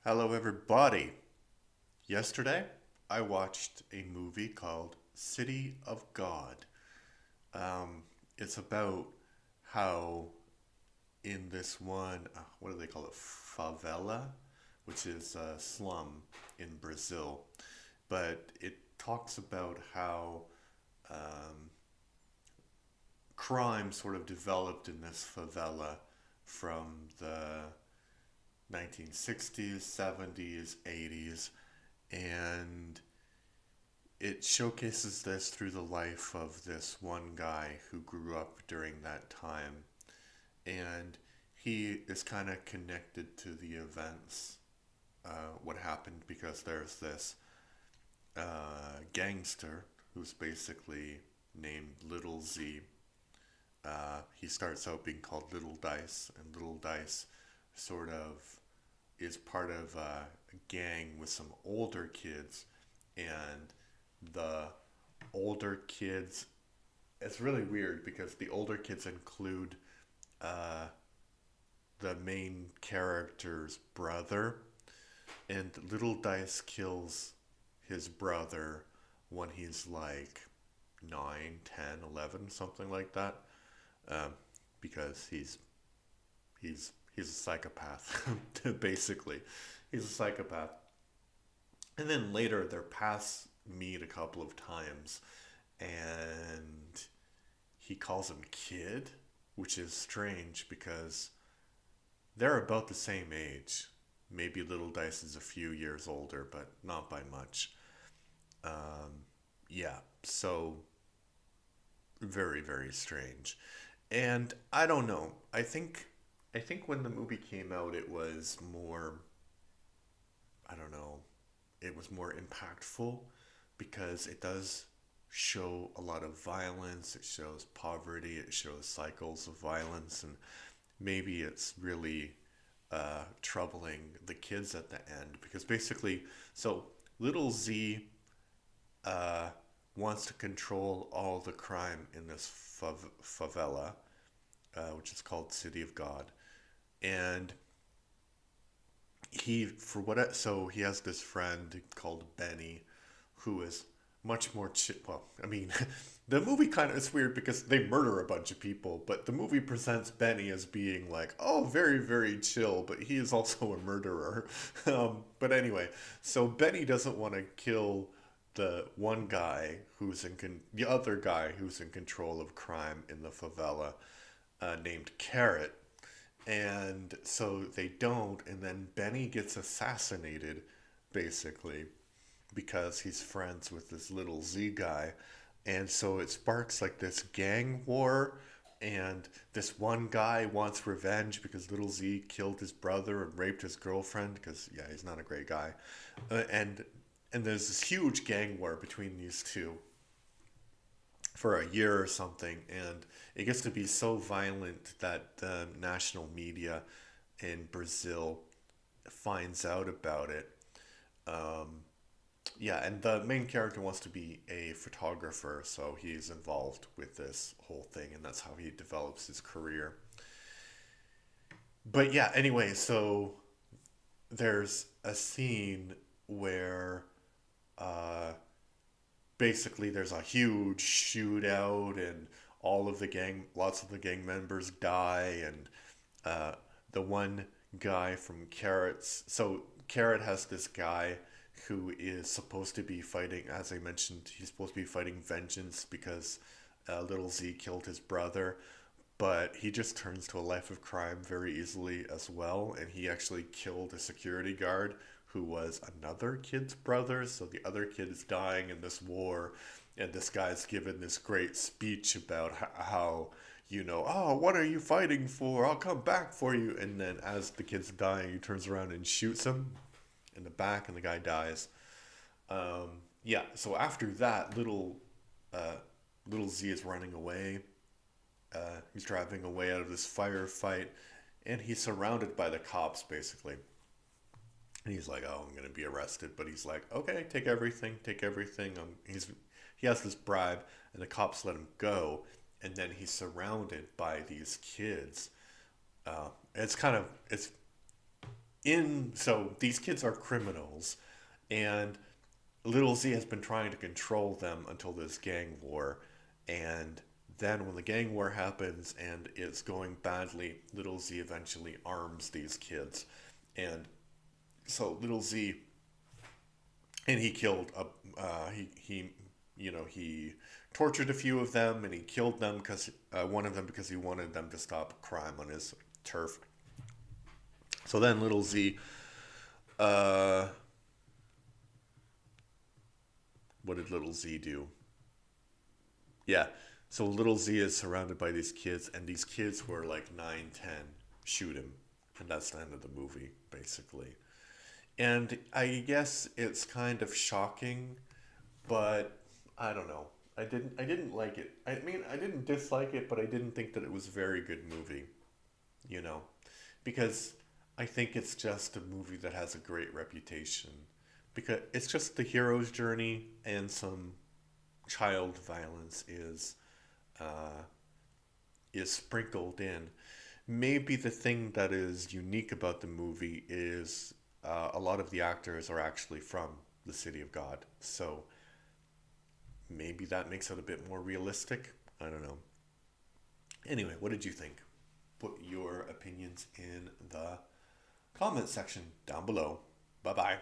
Hello, everybody. Yesterday, I watched a movie called City of God. It's about how in this one, what do they call it? Favela, which is a slum in Brazil. But it talks about how crime sort of developed in this favela from the 1960s, 70s, 80s, and it showcases this through the life of this one guy who grew up during that time. And he is kind of connected to the events, what happened, because there's this gangster who's basically named Little Z. He starts out being called Little Dice, and Little Dice sort of is part of a gang with some older kids, and the older kids, it's really weird because the older kids include uh, the main character's brother, and Little Dice kills his brother when he's like 9, 10, 11, something like that, um, because he's a psychopath, basically. He's a psychopath. And then later, their paths meet a couple of times, and he calls him kid, which is strange because they're about the same age. Maybe Little Dice is a few years older, but not by much. Yeah, so very, very strange. And I don't know. I think when the movie came out it was more, I don't know, it was more impactful because it does show a lot of violence, it shows poverty, it shows cycles of violence, and maybe it's really troubling the kids at the end because basically, so Little Z uh, wants to control all the crime in this favela, which is called City of God, and so he has this friend called Benny, who is much more well. I mean, the movie kind of it's weird because they murder a bunch of people, but the movie presents Benny as being like, oh, very very chill, but he is also a murderer. But anyway, so Benny doesn't want to kill the other guy who's in control of crime in the favela, named Carrot, and so they don't, and then Benny gets assassinated, basically, because he's friends with this Little Z guy. And so it sparks like this gang war, and this one guy wants revenge because Little Z killed his brother and raped his girlfriend because yeah, he's not a great guy. And there's this huge gang war between these two for a year or something, and it gets to be so violent that the national media in Brazil finds out about it. Um, yeah, and the main character wants to be a photographer, so he's involved with this whole thing, and that's how he develops his career. But yeah, anyway, so there's a scene where uh, basically there's a huge shootout, and lots of the gang members die, and uh, the one guy from so Carrot has this guy who is supposed to be fighting, as I mentioned, he's supposed to be fighting vengeance because Little Z killed his brother, but he just turns to a life of crime very easily as well, and he actually killed a security guard who was another kid's brother. So the other kid is dying in this war, and this guy's given this great speech about how, oh, what are you fighting for? I'll come back for you. And then as the kid's dying, he turns around and shoots him in the back, and the guy dies. Yeah, so after that, uh, little Z is running away. He's driving away out of this firefight, and he's surrounded by the cops basically. And he's like, "Oh, I'm gonna be arrested," but he's like, "Okay, take everything, take everything." He has this bribe, and the cops let him go, and then he's surrounded by these kids. It's so these kids are criminals, and Little Z has been trying to control them until this gang war, and then when the gang war happens and it's going badly, Little Z eventually arms these kids, and so Little Z, and he killed a he he tortured a few of them, and he killed them because one of them because he wanted them to stop crime on his turf. So then Little Z, uh, what did Little Z do? Yeah, so Little Z is surrounded by these kids, and these kids who are like 9, 10 shoot him, and that's the end of the movie basically. And I guess it's kind of shocking, but I don't know. I didn't like it. I mean, I didn't dislike it, but I didn't think that it was a very good movie, you know, because I think it's just a movie that has a great reputation because it's just the hero's journey and some child violence uh, is sprinkled in. Maybe the thing that is unique about the movie is a lot of the actors are actually from the City of God. So maybe that makes it a bit more realistic. I don't know. Anyway, what did you think? Put your opinions in the comment section down below. Bye bye.